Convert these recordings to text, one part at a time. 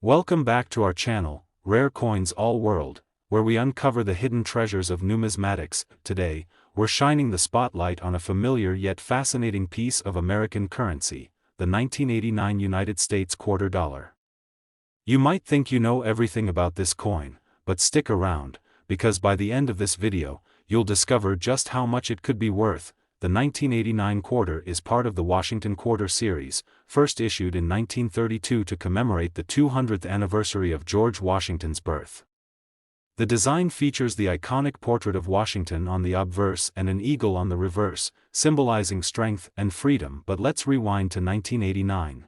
Welcome back to our channel, Rare Coins All World, where we uncover the hidden treasures of numismatics. Today, we're shining the spotlight on a familiar yet fascinating piece of American currency, the 1989 United States quarter dollar. You might think you know everything about this coin, but stick around, because by the end of this video, you'll discover just how much it could be worth. The 1989 quarter is part of the Washington Quarter series, first issued in 1932 to commemorate the 200th anniversary of George Washington's birth. The design features the iconic portrait of Washington on the obverse and an eagle on the reverse, symbolizing strength and freedom. But let's rewind to 1989.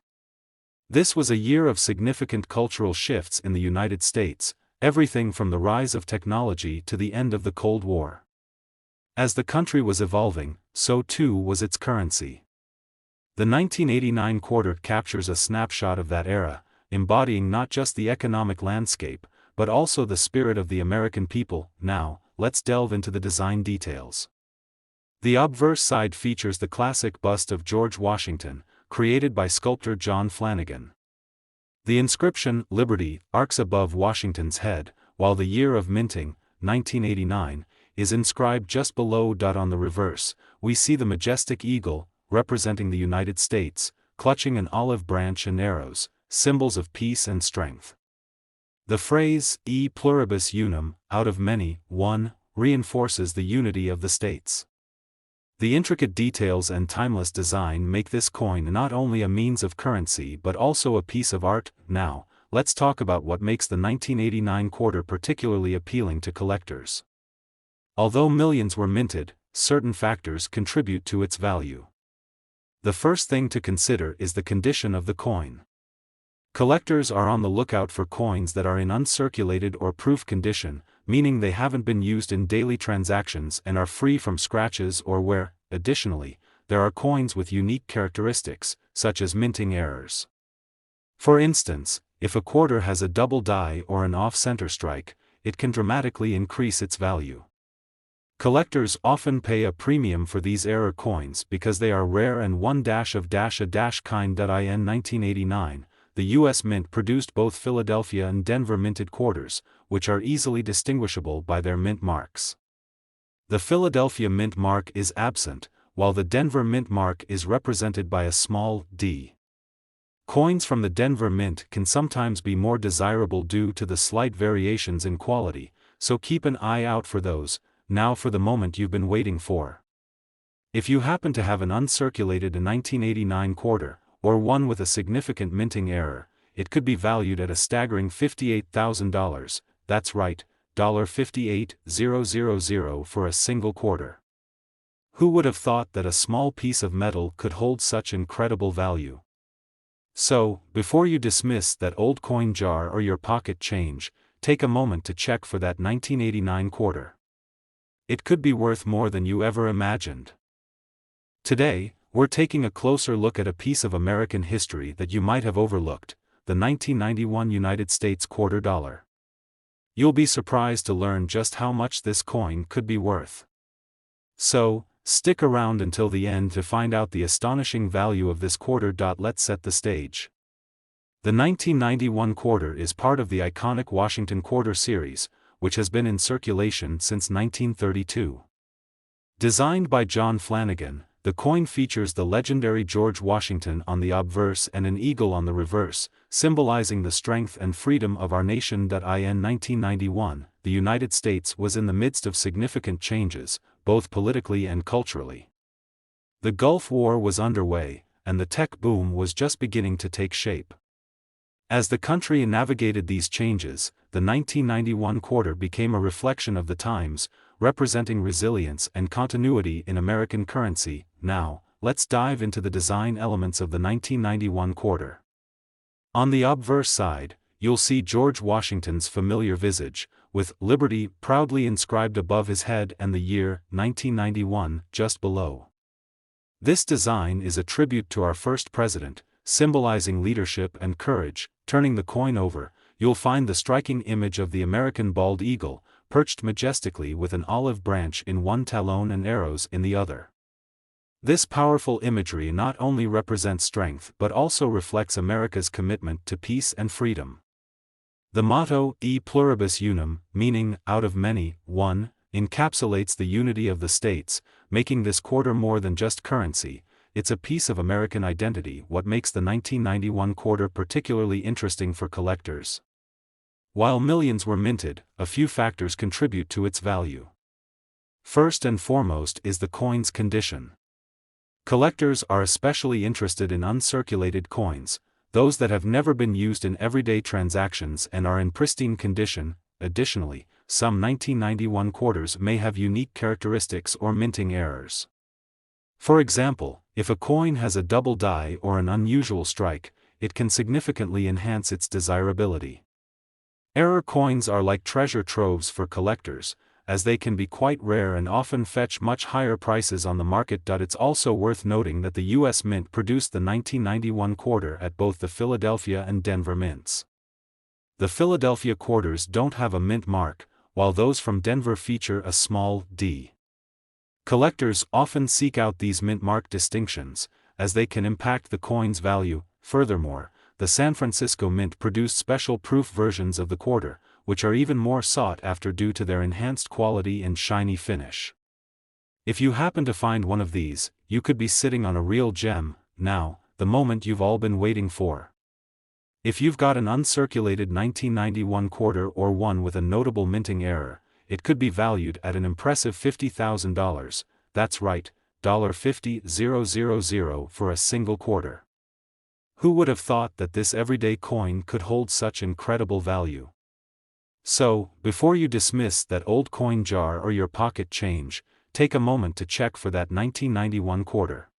This was a year of significant cultural shifts in the United States, everything from the rise of technology to the end of the Cold War. As the country was evolving, so too was its currency. The 1989 quarter captures a snapshot of that era, embodying not just the economic landscape, but also the spirit of the American people. Now, let's delve into the design details. The obverse side features the classic bust of George Washington, created by sculptor John Flanagan. The inscription, Liberty, arcs above Washington's head, while the year of minting, 1989, is inscribed just below. On the reverse, we see the majestic eagle, representing the United States, clutching an olive branch and arrows, symbols of peace and strength. The phrase, e pluribus unum, out of many, one, reinforces the unity of the states. The intricate details and timeless design make this coin not only a means of currency but also a piece of art. Now, let's talk about what makes the 1989 quarter particularly appealing to collectors. Although millions were minted, certain factors contribute to its value. The first thing to consider is the condition of the coin. Collectors are on the lookout for coins that are in uncirculated or proof condition, meaning they haven't been used in daily transactions and are free from scratches or wear. Additionally, there are coins with unique characteristics, such as minting errors. For instance, if a quarter has a double die or an off-center strike, it can dramatically increase its value. Collectors often pay a premium for these error coins because they are rare and one-of-a-kind. In 1989, the U.S. Mint produced both Philadelphia and Denver minted quarters, which are easily distinguishable by their mint marks. The Philadelphia mint mark is absent, while the Denver mint mark is represented by a small d. Coins from the Denver mint can sometimes be more desirable due to the slight variations in quality, so keep an eye out for those. Now for the moment you've been waiting for. If you happen to have an uncirculated 1989 quarter, or one with a significant minting error, it could be valued at a staggering $58,000, that's right, $58,000 for a single quarter. Who would have thought that a small piece of metal could hold such incredible value? So, before you dismiss that old coin jar or your pocket change, take a moment to check for that 1989 quarter. It could be worth more than you ever imagined. Today, we're taking a closer look at a piece of American history that you might have overlooked, the 1991 United States quarter dollar. You'll be surprised to learn just how much this coin could be worth. So, stick around until the end to find out the astonishing value of this quarter. Let's set the stage. The 1991 quarter is part of the iconic Washington Quarter series, which has been in circulation since 1932. Designed by John Flanagan, the coin features the legendary George Washington on the obverse and an eagle on the reverse, symbolizing the strength and freedom of our nation. In 1991, the United States was in the midst of significant changes, both politically and culturally. The Gulf War was underway, and the tech boom was just beginning to take shape. As the country navigated these changes, the 1991 quarter became a reflection of the times, representing resilience and continuity in American currency. Now, let's dive into the design elements of the 1991 quarter. On the obverse side, you'll see George Washington's familiar visage, with Liberty proudly inscribed above his head and the year, 1991, just below. This design is a tribute to our first president, symbolizing leadership and courage. Turning the coin over, you'll find the striking image of the American bald eagle, perched majestically with an olive branch in one talon and arrows in the other. This powerful imagery not only represents strength but also reflects America's commitment to peace and freedom. The motto, E pluribus unum, meaning, out of many, one, encapsulates the unity of the states, making this quarter more than just currency. It's a piece of American identity. What makes the 1991 quarter particularly interesting for collectors? While millions were minted, a few factors contribute to its value. First and foremost is the coin's condition. Collectors are especially interested in uncirculated coins, those that have never been used in everyday transactions and are in pristine condition. Additionally, some 1991 quarters may have unique characteristics or minting errors. For example, if a coin has a double die or an unusual strike, it can significantly enhance its desirability. Error coins are like treasure troves for collectors, as they can be quite rare and often fetch much higher prices on the market. It's also worth noting that the U.S. Mint produced the 1991 quarter at both the Philadelphia and Denver mints. The Philadelphia quarters don't have a mint mark, while those from Denver feature a small d. Collectors often seek out these mint mark distinctions, as they can impact the coin's value. Furthermore, the San Francisco Mint produced special proof versions of the quarter, which are even more sought after due to their enhanced quality and shiny finish. If you happen to find one of these, you could be sitting on a real gem. Now, the moment you've all been waiting for. If you've got an uncirculated 1991 quarter or one with a notable minting error, it could be valued at an impressive $50,000, that's right, $50,000 for a single quarter. Who would have thought that this everyday coin could hold such incredible value? So, before you dismiss that old coin jar or your pocket change, take a moment to check for that 1991 quarter.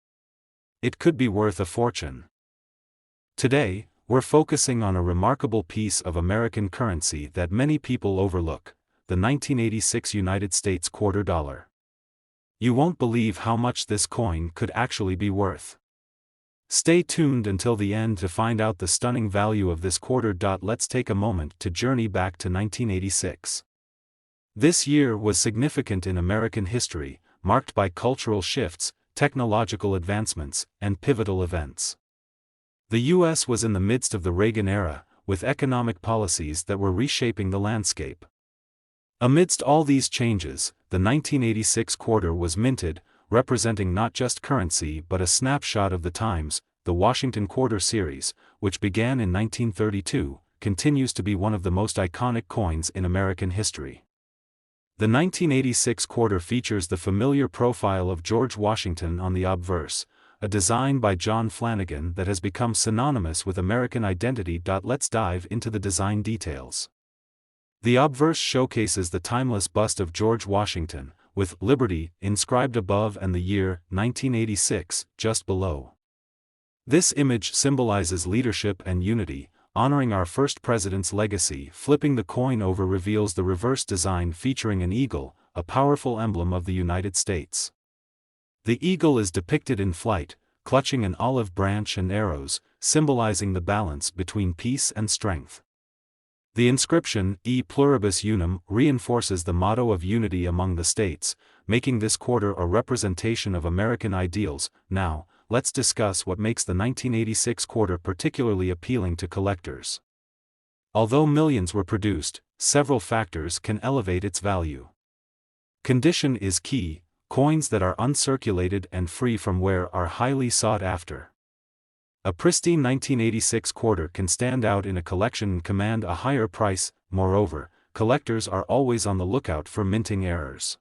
It could be worth a fortune. Today, we're focusing on a remarkable piece of American currency that many people overlook, the 1986 United States quarter dollar. You won't believe how much this coin could actually be worth. Stay tuned until the end to find out the stunning value of this quarter. Let's take a moment to journey back to 1986. This year was significant in American history, marked by cultural shifts, technological advancements, and pivotal events. The U.S. was in the midst of the Reagan era, with economic policies that were reshaping the landscape. Amidst all these changes, the 1986 quarter was minted, representing not just currency but a snapshot of the times. The Washington Quarter series, which began in 1932, continues to be one of the most iconic coins in American history. The 1986 quarter features the familiar profile of George Washington on the obverse, a design by John Flanagan that has become synonymous with American identity. Let's dive into the design details. The obverse showcases the timeless bust of George Washington, with Liberty inscribed above and the year 1986 just below. This image symbolizes leadership and unity, honoring our first president's legacy. Flipping the coin over reveals the reverse design featuring an eagle, a powerful emblem of the United States. The eagle is depicted in flight, clutching an olive branch and arrows, symbolizing the balance between peace and strength. The inscription, E pluribus unum, reinforces the motto of unity among the states, making this quarter a representation of American ideals. Now, let's discuss what makes the 1986 quarter particularly appealing to collectors. Although millions were produced, several factors can elevate its value. Condition is key. Coins that are uncirculated and free from wear are highly sought after. A pristine 1986 quarter can stand out in a collection and command a higher price. Moreover, collectors are always on the lookout for minting errors.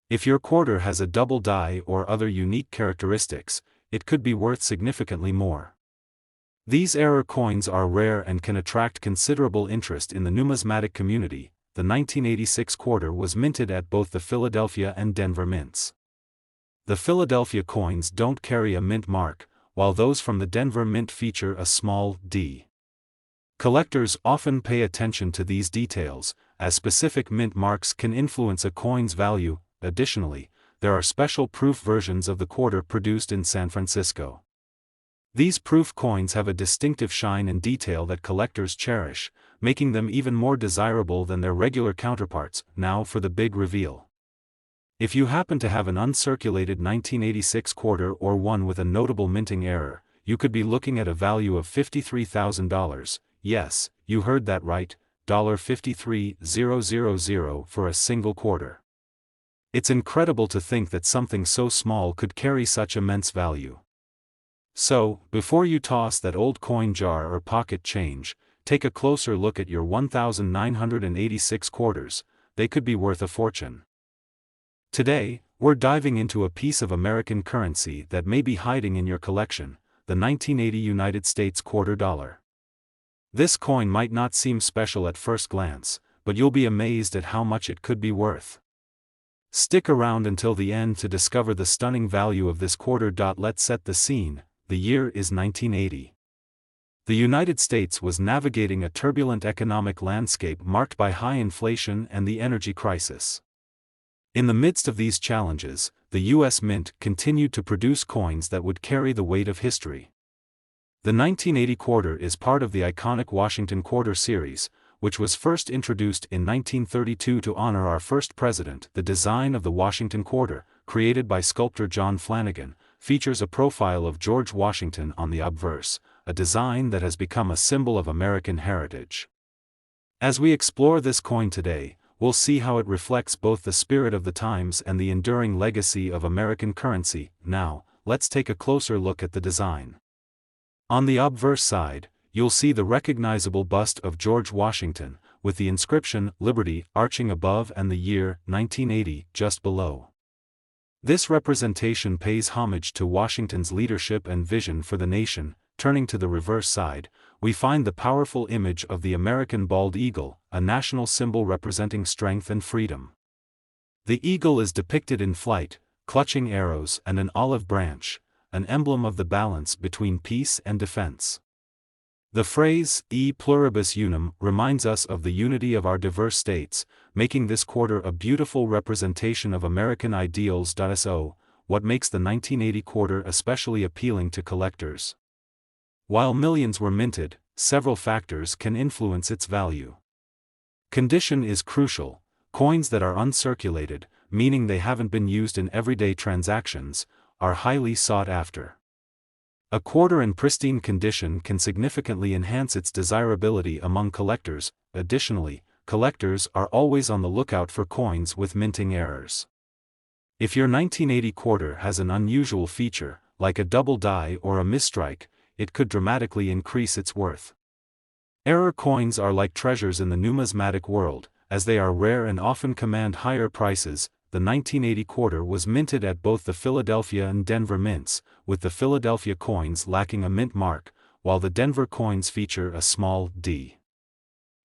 If your quarter has a double die or other unique characteristics, it could be worth significantly more. These error coins are rare and can attract considerable interest in the numismatic community. The 1986 quarter was minted at both the Philadelphia and Denver mints. The Philadelphia coins don't carry a mint mark, while those from the Denver Mint feature a small d. Collectors often pay attention to these details, as specific mint marks can influence a coin's value. Additionally, there are special proof versions of the quarter produced in San Francisco. These proof coins have a distinctive shine and detail that collectors cherish, making them even more desirable than their regular counterparts. Now for the big reveal. If you happen to have an uncirculated 1986 quarter or one with a notable minting error, you could be looking at a value of $53,000. Yes, you heard that right, $53,000 for a single quarter. It's incredible to think that something so small could carry such immense value. So, before you toss that old coin jar or pocket change, take a closer look at your 1,986 quarters. They could be worth a fortune. Today, we're diving into a piece of American currency that may be hiding in your collection, the 1980 United States quarter dollar. This coin might not seem special at first glance, but you'll be amazed at how much it could be worth. Stick around until the end to discover the stunning value of this quarter. Let's set the scene. The year is 1980. The United States was navigating a turbulent economic landscape marked by high inflation and the energy crisis. In the midst of these challenges, the U.S. Mint continued to produce coins that would carry the weight of history. The 1980 quarter is part of the iconic Washington Quarter series, which was first introduced in 1932 to honor our first president. The design of the Washington Quarter, created by sculptor John Flanagan, features a profile of George Washington on the obverse, a design that has become a symbol of American heritage. As we explore this coin today, we'll see how it reflects both the spirit of the times and the enduring legacy of American currency. Now, let's take a closer look at the design. On the obverse side, you'll see the recognizable bust of George Washington, with the inscription "Liberty" arching above and the year 1980 just below. This representation pays homage to Washington's leadership and vision for the nation. Turning to the reverse side, we find the powerful image of the American bald eagle, a national symbol representing strength and freedom. The eagle is depicted in flight, clutching arrows and an olive branch, an emblem of the balance between peace and defense. The phrase, "E pluribus unum," reminds us of the unity of our diverse states, making this quarter a beautiful representation of American ideals. So, what makes the 1980 quarter especially appealing to collectors? While millions were minted, several factors can influence its value. Condition is crucial. Coins that are uncirculated, meaning they haven't been used in everyday transactions, are highly sought after. A quarter in pristine condition can significantly enhance its desirability among collectors. Additionally, collectors are always on the lookout for coins with minting errors. If your 1980 quarter has an unusual feature, like a double die or a misstrike, it could dramatically increase its worth. Error coins are like treasures in the numismatic world, as they are rare and often command higher prices. The 1980 quarter was minted at both the Philadelphia and Denver mints, with the Philadelphia coins lacking a mint mark, while the Denver coins feature a small D.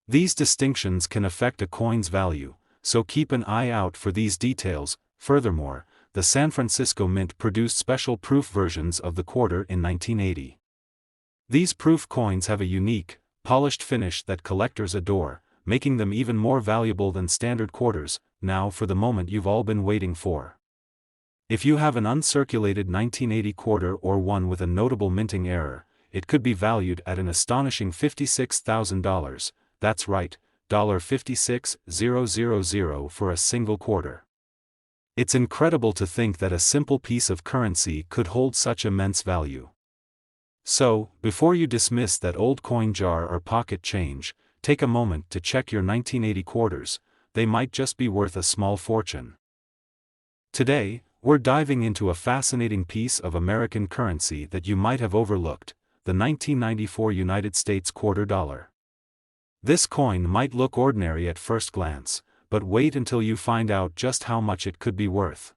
These distinctions can affect a coin's value, so keep an eye out for these details. Furthermore, the San Francisco Mint produced special proof versions of the quarter in 1980. These proof coins have a unique, polished finish that collectors adore, making them even more valuable than standard quarters. Now for the moment you've all been waiting for. If you have an uncirculated 1980 quarter or one with a notable minting error, it could be valued at an astonishing $56,000, that's right, $56,000 for a single quarter. It's incredible to think that a simple piece of currency could hold such immense value. So, before you dismiss that old coin jar or pocket change, take a moment to check your 1980 quarters. They might just be worth a small fortune. Today, we're diving into a fascinating piece of American currency that you might have overlooked, the 1994 United States quarter dollar. This coin might look ordinary at first glance, but wait until you find out just how much it could be worth.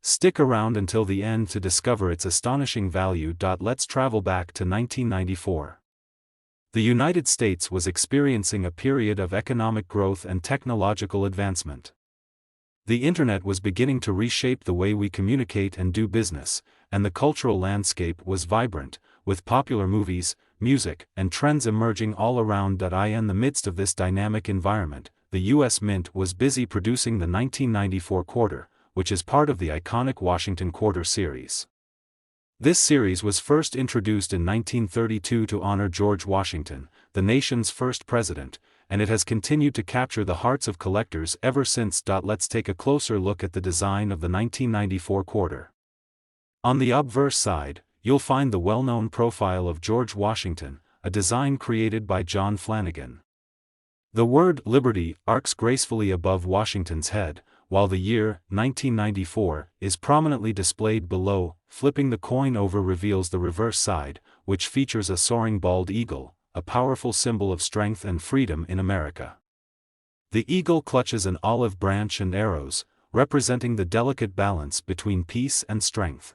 Stick around until the end to discover its astonishing value. Let's travel back to 1994. The United States was experiencing a period of economic growth and technological advancement. The internet was beginning to reshape the way we communicate and do business, and the cultural landscape was vibrant, with popular movies, music, and trends emerging all around. In the midst of this dynamic environment, the U.S. Mint was busy producing the 1994 quarter, which is part of the iconic Washington Quarter series. This series was first introduced in 1932 to honor George Washington, the nation's first president, and it has continued to capture the hearts of collectors ever since. Let's take a closer look at the design of the 1994 quarter. On the obverse side, you'll find the well-known profile of George Washington, a design created by John Flanagan. The word liberty arcs gracefully above Washington's head, while the year 1994 is prominently displayed below. Flipping the coin over reveals the reverse side, which features a soaring bald eagle, a powerful symbol of strength and freedom in America. The eagle clutches an olive branch and arrows, representing the delicate balance between peace and strength.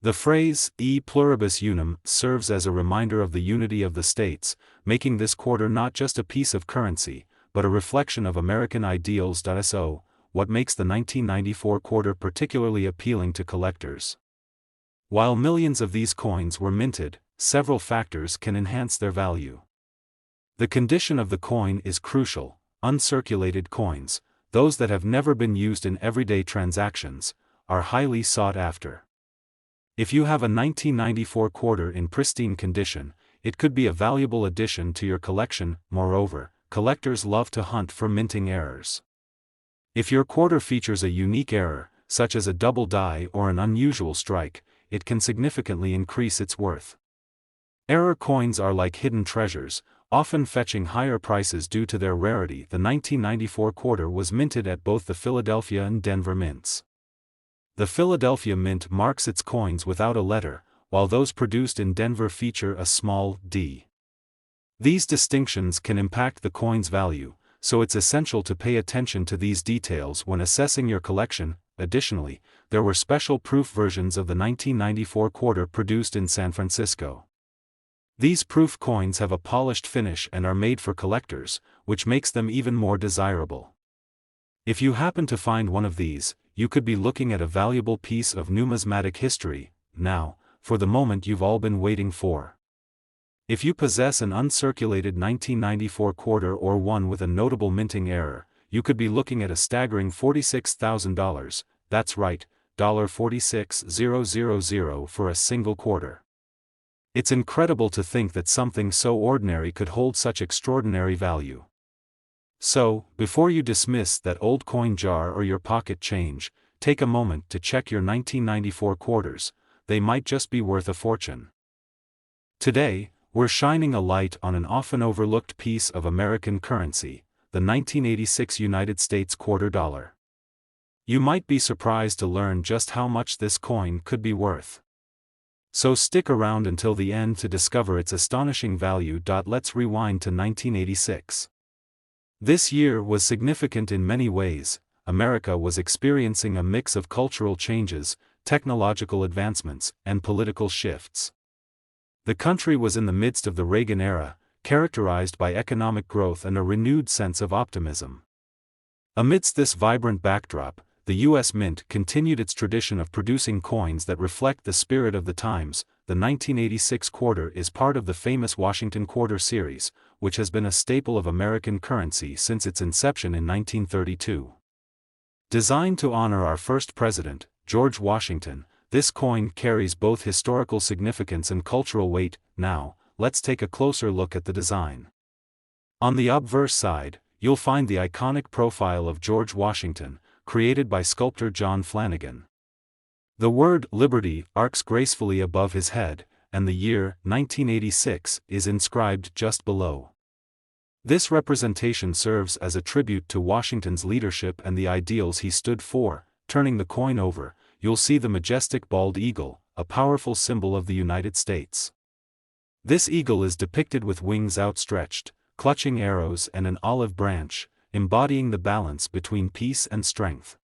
The phrase, E pluribus unum, serves as a reminder of the unity of the states, making this quarter not just a piece of currency, but a reflection of American ideals. So, what makes the 1994 quarter particularly appealing to collectors? While millions of these coins were minted, several factors can enhance their value. The condition of the coin is crucial. Uncirculated coins, those that have never been used in everyday transactions, are highly sought after. If you have a 1994 quarter in pristine condition, it could be a valuable addition to your collection. Moreover, collectors love to hunt for minting errors. If your quarter features a unique error, such as a double die or an unusual strike, it can significantly increase its worth. Error coins are like hidden treasures, often fetching higher prices due to their rarity. The 1994 quarter was minted at both the Philadelphia and Denver mints. The Philadelphia mint marks its coins without a letter, while those produced in Denver feature a small d. These distinctions can impact the coin's value, so it's essential to pay attention to these details when assessing your collection. Additionally, there were special proof versions of the 1994 quarter produced in San Francisco. These proof coins have a polished finish and are made for collectors, which makes them even more desirable. If you happen to find one of these, you could be looking at a valuable piece of numismatic history. Now, for the moment you've all been waiting for. If you possess an uncirculated 1994 quarter or one with a notable minting error, you could be looking at a staggering $46,000, that's right, $46,000 for a single quarter. It's incredible to think that something so ordinary could hold such extraordinary value. So, before you dismiss that old coin jar or your pocket change, take a moment to check your 1994 quarters. They might just be worth a fortune. Today, we're shining a light on an often overlooked piece of American currency, the 1986 United States quarter dollar. You might be surprised to learn just how much this coin could be worth. So stick around until the end to discover its astonishing value. Let's rewind to 1986. This year was significant in many ways. America was experiencing a mix of cultural changes, technological advancements, and political shifts. The country was in the midst of the Reagan era, characterized by economic growth and a renewed sense of optimism. Amidst this vibrant backdrop, the U.S. Mint continued its tradition of producing coins that reflect the spirit of the times. The 1986 quarter is part of the famous Washington Quarter series, which has been a staple of American currency since its inception in 1932. Designed to honor our first president, George Washington, this coin carries both historical significance and cultural weight. Now, let's take a closer look at the design. On the obverse side, you'll find the iconic profile of George Washington, created by sculptor John Flanagan. The word liberty arcs gracefully above his head, and the year 1986 is inscribed just below. This representation serves as a tribute to Washington's leadership and the ideals he stood for. Turning the coin over, you'll see the majestic bald eagle, a powerful symbol of the United States. This eagle is depicted with wings outstretched, clutching arrows and an olive branch, embodying the balance between peace and strength.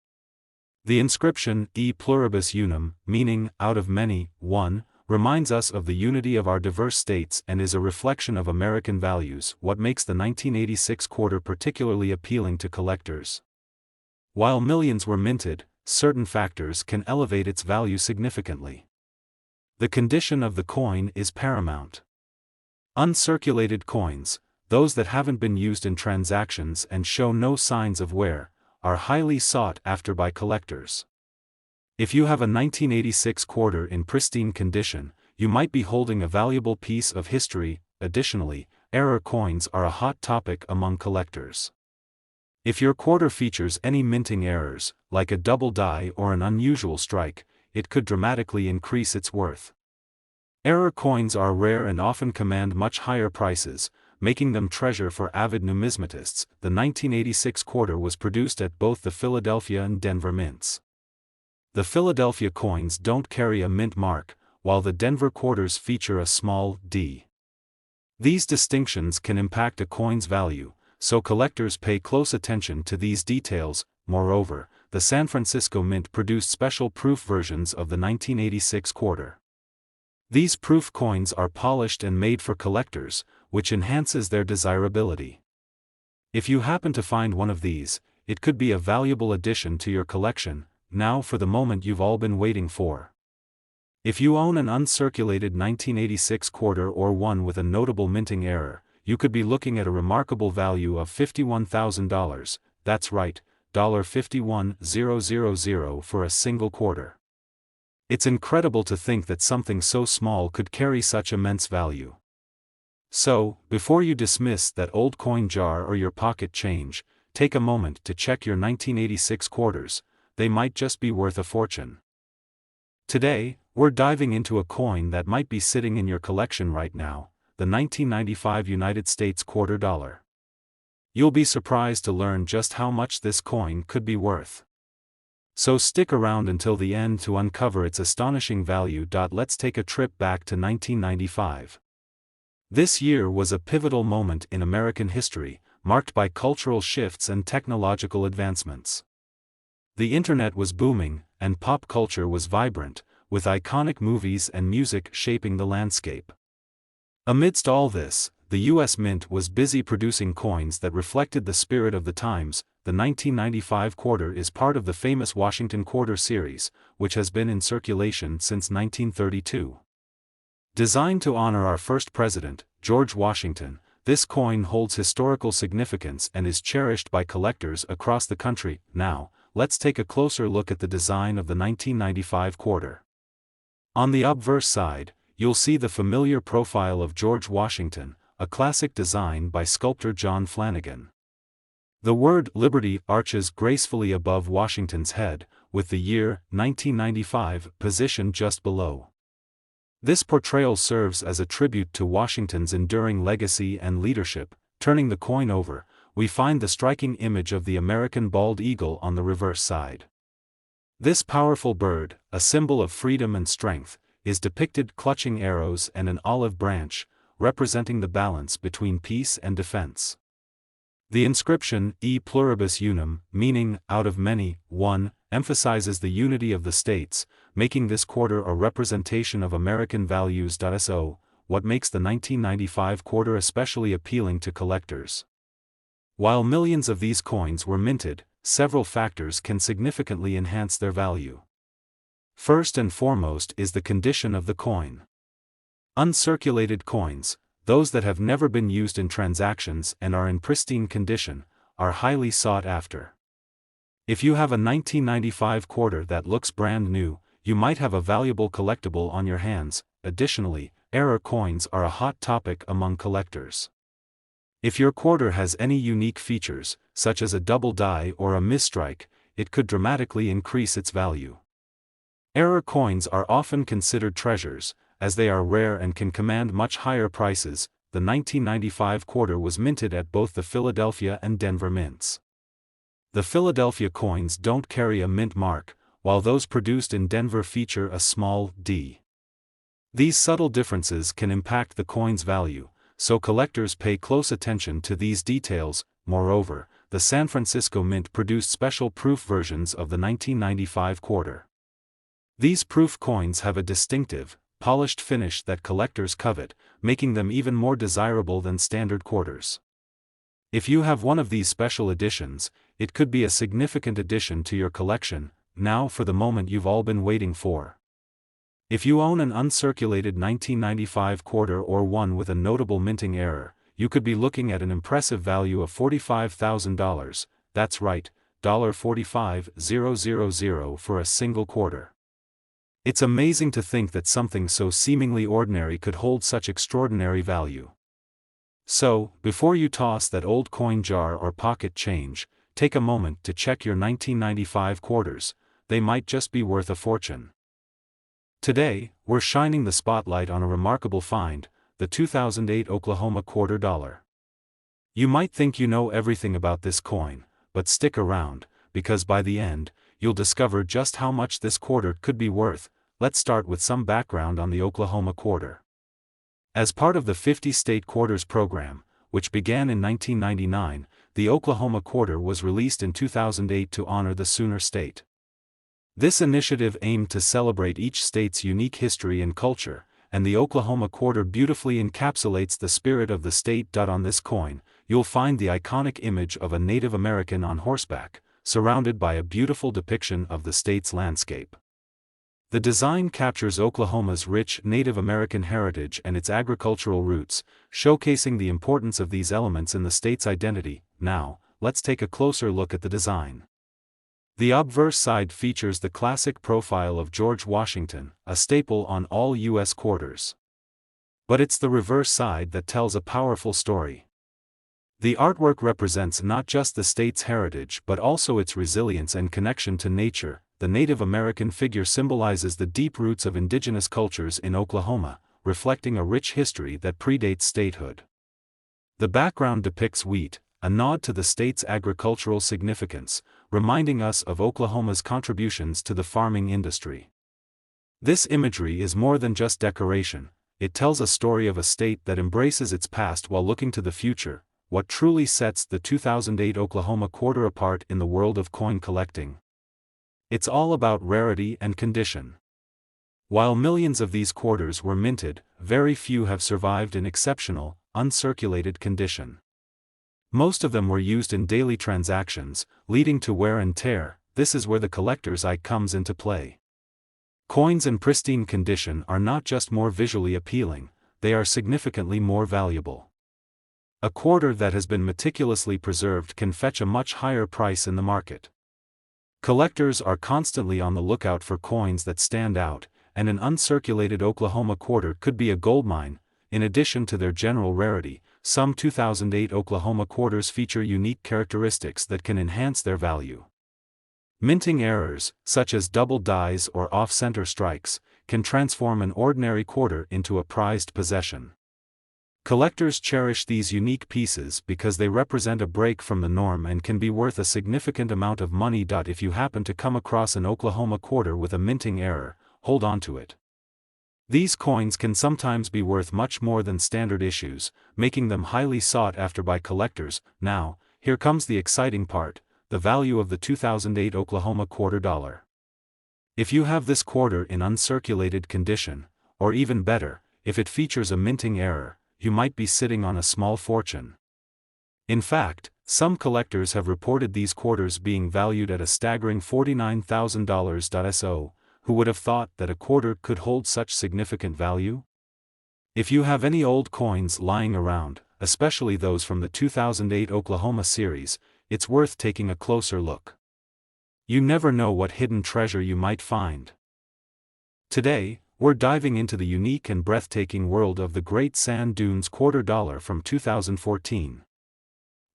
The inscription, E pluribus unum, meaning, out of many, one, reminds us of the unity of our diverse states and is a reflection of American values. What makes the 1986 quarter particularly appealing to collectors? While millions were minted, certain factors can elevate its value significantly. The condition of the coin is paramount. Uncirculated coins, those that haven't been used in transactions and show no signs of wear, are highly sought after by collectors. If you have a 1986 quarter in pristine condition, you might be holding a valuable piece of history. Additionally, error coins are a hot topic among collectors. If your quarter features any minting errors, like a double die or an unusual strike, it could dramatically increase its worth. Error coins are rare and often command much higher prices, making them treasure for avid numismatists. The 1986 quarter was produced at both the Philadelphia and Denver mints. The Philadelphia coins don't carry a mint mark, while the Denver quarters feature a small d. These distinctions can impact a coin's value, so collectors pay close attention to these details. Moreover, the San Francisco Mint produced special proof versions of the 1986 quarter. These proof coins are polished and made for collectors, which enhances their desirability. If you happen to find one of these, it could be a valuable addition to your collection. Now for the moment you've all been waiting for. If you own an uncirculated 1986 quarter or one with a notable minting error, you could be looking at a remarkable value of $51,000, that's right, $51,000 for a single quarter. It's incredible to think that something so small could carry such immense value. So, before you dismiss that old coin jar or your pocket change, take a moment to check your 1986 quarters. They might just be worth a fortune. Today, we're diving into a coin that might be sitting in your collection right now, the 1995 United States quarter dollar. You'll be surprised to learn just how much this coin could be worth. So stick around until the end to uncover its astonishing value. Let's take a trip back to 1995. This year was a pivotal moment in American history, marked by cultural shifts and technological advancements. The internet was booming, and pop culture was vibrant, with iconic movies and music shaping the landscape. Amidst all this, the U.S. Mint was busy producing coins that reflected the spirit of the times. The 1995 quarter is part of the famous Washington Quarter series, which has been in circulation since 1932. Designed to honor our first president, George Washington, this coin holds historical significance and is cherished by collectors across the country. Now, let's take a closer look at the design of the 1995 quarter. On the obverse side, you'll see the familiar profile of George Washington, a classic design by sculptor John Flanagan. The word Liberty arches gracefully above Washington's head, with the year 1995 positioned just below. This portrayal serves as a tribute to Washington's enduring legacy and leadership. Turning the coin over, we find the striking image of the American bald eagle on the reverse side. This powerful bird, a symbol of freedom and strength, is depicted clutching arrows and an olive branch, representing the balance between peace and defense. The inscription, E pluribus unum, meaning, out of many, one, emphasizes the unity of the states, making this quarter a representation of American values. So, what makes the 1995 quarter especially appealing to collectors? While millions of these coins were minted, several factors can significantly enhance their value. First and foremost is the condition of the coin. Uncirculated coins, those that have never been used in transactions and are in pristine condition, are highly sought after. If you have a 1995 quarter that looks brand new, you might have a valuable collectible on your hands. Additionally, error coins are a hot topic among collectors. If your quarter has any unique features, such as a double die or a misstrike, it could dramatically increase its value. Error coins are often considered treasures, as they are rare and can command much higher prices. The 1995 quarter was minted at both the Philadelphia and Denver mints. The Philadelphia coins don't carry a mint mark, while those produced in Denver feature a small d. These subtle differences can impact the coin's value, so collectors pay close attention to these details. Moreover, the San Francisco Mint produced special proof versions of the 1995 quarter. These proof coins have a distinctive, polished finish that collectors covet, making them even more desirable than standard quarters. If you have one of these special editions, it could be a significant addition to your collection. Now for the moment you've all been waiting for. If you own an uncirculated 1995 quarter or one with a notable minting error, you could be looking at an impressive value of $45,000, that's right, $45,000 for a single quarter. It's amazing to think that something so seemingly ordinary could hold such extraordinary value. So, before you toss that old coin jar or pocket change, take a moment to check your 1995 quarters. They might just be worth a fortune. Today, we're shining the spotlight on a remarkable find, the 2008 Oklahoma quarter dollar. You might think you know everything about this coin, but stick around, because by the end, you'll discover just how much this quarter could be worth. Let's start with some background on the Oklahoma quarter. As part of the 50-state quarters program, which began in 1999, the Oklahoma quarter was released in 2008 to honor the Sooner State. This initiative aimed to celebrate each state's unique history and culture, and the Oklahoma quarter beautifully encapsulates the spirit of the state. On this coin, you'll find the iconic image of a Native American on horseback, surrounded by a beautiful depiction of the state's landscape. The design captures Oklahoma's rich Native American heritage and its agricultural roots, showcasing the importance of these elements in the state's identity. Now, let's take a closer look at the design. The obverse side features the classic profile of George Washington, a staple on all U.S. quarters. But it's the reverse side that tells a powerful story. The artwork represents not just the state's heritage but also its resilience and connection to nature. The Native American figure symbolizes the deep roots of indigenous cultures in Oklahoma, reflecting a rich history that predates statehood. The background depicts wheat, a nod to the state's agricultural significance, reminding us of Oklahoma's contributions to the farming industry. This imagery is more than just decoration, it tells a story of a state that embraces its past while looking to the future, what truly sets the 2008 Oklahoma quarter apart in the world of coin collecting. It's all about rarity and condition. While millions of these quarters were minted, very few have survived in exceptional, uncirculated condition. Most of them were used in daily transactions, leading to wear and tear. This is where the collector's eye comes into play. Coins in pristine condition are not just more visually appealing, they are significantly more valuable. A quarter that has been meticulously preserved can fetch a much higher price in the market. Collectors are constantly on the lookout for coins that stand out, and an uncirculated Oklahoma quarter could be a goldmine. In addition to their general rarity, some 2008 Oklahoma quarters feature unique characteristics that can enhance their value. Minting errors, such as double dies or off-center strikes, can transform an ordinary quarter into a prized possession. Collectors cherish these unique pieces because they represent a break from the norm and can be worth a significant amount of money. If you happen to come across an Oklahoma quarter with a minting error, hold on to it. These coins can sometimes be worth much more than standard issues, making them highly sought after by collectors. Now, here comes the exciting part, the value of the 2008 Oklahoma quarter dollar. If you have this quarter in uncirculated condition, or even better, if it features a minting error, you might be sitting on a small fortune. In fact, some collectors have reported these quarters being valued at a staggering $49,000. So, who would have thought that a quarter could hold such significant value? If you have any old coins lying around, especially those from the 2008 Oklahoma series, it's worth taking a closer look. You never know what hidden treasure you might find. Today, we're diving into the unique and breathtaking world of the Great Sand Dunes quarter dollar from 2014.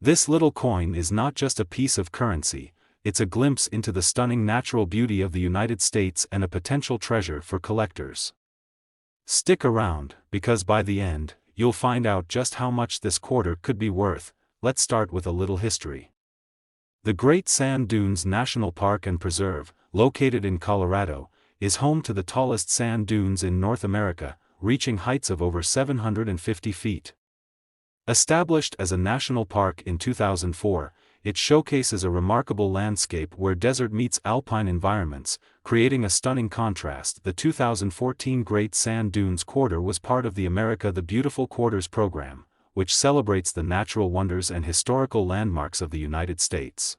This little coin is not just a piece of currency, it's a glimpse into the stunning natural beauty of the United States and a potential treasure for collectors. Stick around, because by the end, you'll find out just how much this quarter could be worth. Let's start with a little history. The Great Sand Dunes National Park and Preserve, located in Colorado, is home to the tallest sand dunes in North America, reaching heights of over 750 feet. Established as a national park in 2004, it showcases a remarkable landscape where desert meets alpine environments, creating a stunning contrast. The 2014 Great Sand Dunes Quarter was part of the America the Beautiful Quarters program, which celebrates the natural wonders and historical landmarks of the United States.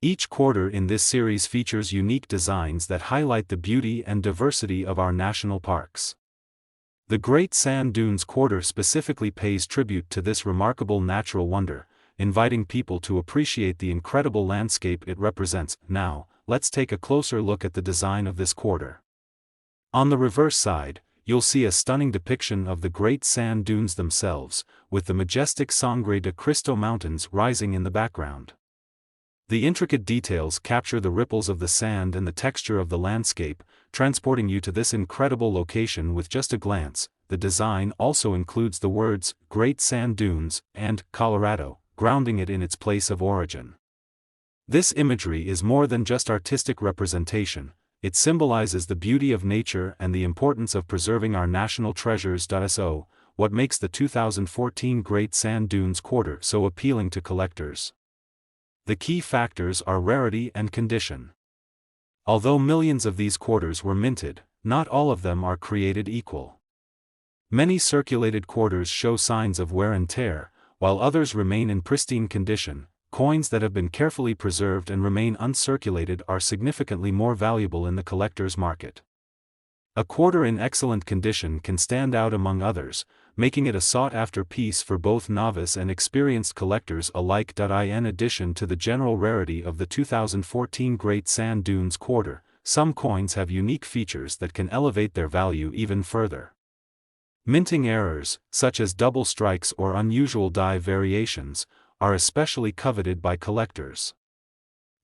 Each quarter in this series features unique designs that highlight the beauty and diversity of our national parks. The Great Sand Dunes Quarter specifically pays tribute to this remarkable natural wonder, inviting people to appreciate the incredible landscape it represents. Now, let's take a closer look at the design of this quarter. On the reverse side, you'll see a stunning depiction of the Great Sand Dunes themselves, with the majestic Sangre de Cristo Mountains rising in the background. The intricate details capture the ripples of the sand and the texture of the landscape, transporting you to this incredible location with just a glance. the design also includes the words Great Sand Dunes and Colorado, grounding it in its place of origin. This imagery is more than just artistic representation, it symbolizes the beauty of nature and the importance of preserving our national treasures. So, what makes the 2014 Great Sand Dunes quarter so appealing to collectors? The key factors are rarity and condition. Although millions of these quarters were minted, not all of them are created equal. Many circulated quarters show signs of wear and tear, while others remain in pristine condition. Coins that have been carefully preserved and remain uncirculated are significantly more valuable in the collector's market. A quarter in excellent condition can stand out among others, making it a sought-after piece for both novice and experienced collectors alike. In addition to the general rarity of the 2014 Great Sand Dunes quarter, some coins have unique features that can elevate their value even further. Minting errors, such as double strikes or unusual die variations, are especially coveted by collectors.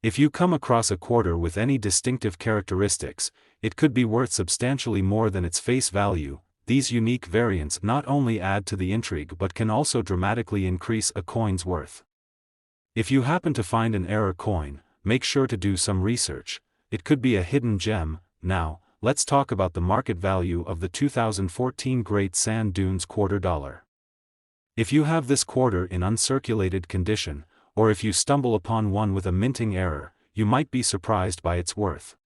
If you come across a quarter with any distinctive characteristics, it could be worth substantially more than its face value. These unique variants not only add to the intrigue but can also dramatically increase a coin's worth. If you happen to find an error coin, make sure to do some research. It could be a hidden gem. Now, let's talk about the market value of the 2014 Great Sand Dunes $quarter. If you have this quarter in uncirculated condition, or if you stumble upon one with a minting error, you might be surprised by its worth.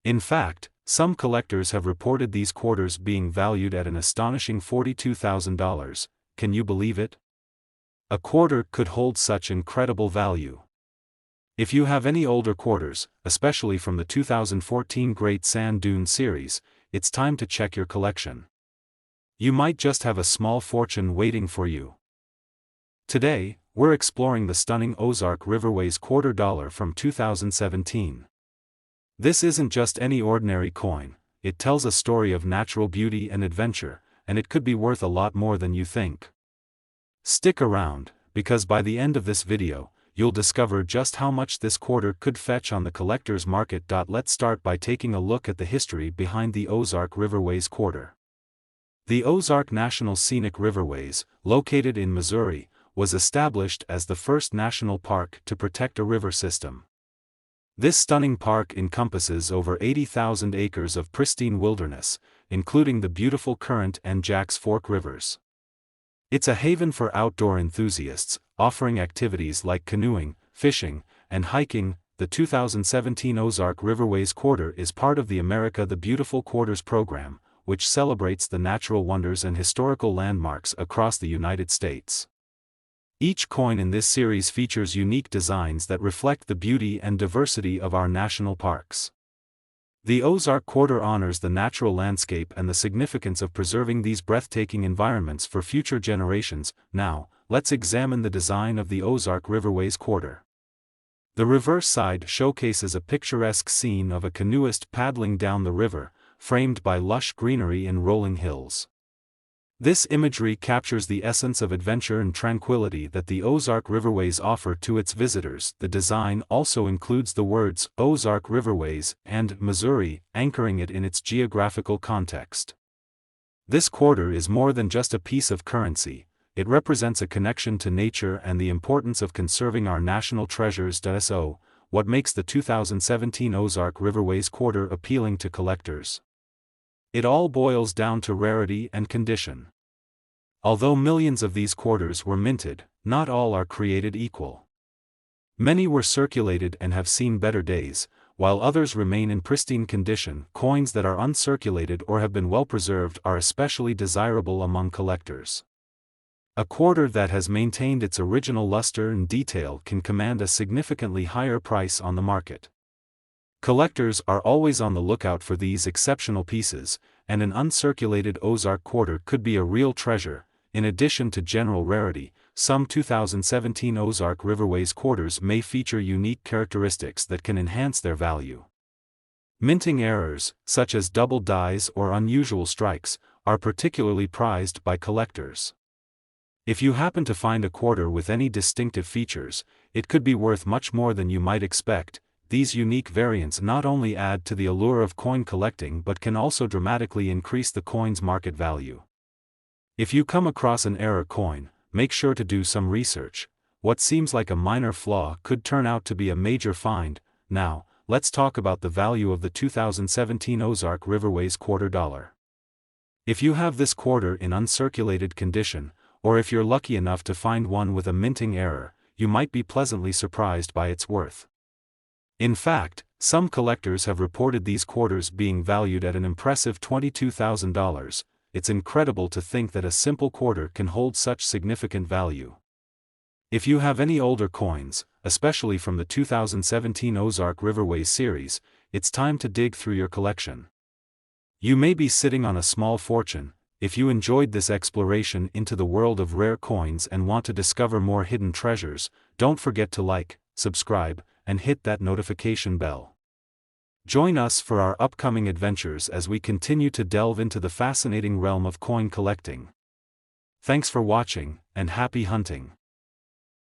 In fact, some collectors have reported these quarters being valued at an astonishing $42,000. Can you believe it? A quarter could hold such incredible value. If you have any older quarters, especially from the 2014 Great Sand Dune series, it's time to check your collection. You might just have a small fortune waiting for you. Today, we're exploring the stunning Ozark Riverways $quarter from 2017. This isn't just any ordinary coin, it tells a story of natural beauty and adventure, and it could be worth a lot more than you think. Stick around, because by the end of this video, you'll discover just how much this quarter could fetch on the collector's market. Let's start by taking a look at the history behind the Ozark Riverways quarter. The Ozark National Scenic Riverways, located in Missouri, was established as the first national park to protect a river system. This stunning park encompasses over 80,000 acres of pristine wilderness, including the beautiful Current and Jack's Fork rivers. It's a haven for outdoor enthusiasts, offering activities like canoeing, fishing, and hiking. The 2017 Ozark Riverways quarter is part of the America the Beautiful Quarters program, which celebrates the natural wonders and historical landmarks across the United States. Each coin in this series features unique designs that reflect the beauty and diversity of our national parks. The Ozark quarter honors the natural landscape and the significance of preserving these breathtaking environments for future generations. Now, let's examine the design of the Ozark Riverways quarter. The reverse side showcases a picturesque scene of a canoeist paddling down the river, framed by lush greenery and rolling hills. This imagery captures the essence of adventure and tranquility that the Ozark Riverways offer to its visitors. The design also includes the words Ozark Riverways and Missouri, anchoring it in its geographical context. This quarter is more than just a piece of currency, it represents a connection to nature and the importance of conserving our national treasures. So, what makes the 2017 Ozark Riverways quarter appealing to collectors? It all boils down to rarity and condition. Although millions of these quarters were minted, not all are created equal. Many were circulated and have seen better days, while others remain in pristine condition. Coins that are uncirculated or have been well preserved are especially desirable among collectors. A quarter that has maintained its original luster and detail can command a significantly higher price on the market. Collectors are always on the lookout for these exceptional pieces, and an uncirculated Ozark quarter could be a real treasure. In addition to general rarity, some 2017 Ozark Riverways quarters may feature unique characteristics that can enhance their value. Minting errors, such as double dies or unusual strikes, are particularly prized by collectors. If you happen to find a quarter with any distinctive features, it could be worth much more than you might expect. These unique variants not only add to the allure of coin collecting but can also dramatically increase the coin's market value. If you come across an error coin, make sure to do some research. What seems like a minor flaw could turn out to be a major find. Now, let's talk about the value of the 2017 Ozark Riverways $quarter. If you have this quarter in uncirculated condition, or if you're lucky enough to find one with a minting error, you might be pleasantly surprised by its worth. In fact, some collectors have reported these quarters being valued at an impressive $22,000. It's incredible to think that a simple quarter can hold such significant value. If you have any older coins, especially from the 2017 Ozark Riverways series, it's time to dig through your collection. You may be sitting on a small fortune. If you enjoyed this exploration into the world of rare coins and want to discover more hidden treasures, don't forget to like, subscribe, and hit that notification bell. Join us for our upcoming adventures as we continue to delve into the fascinating realm of coin collecting. Thanks for watching, and happy hunting.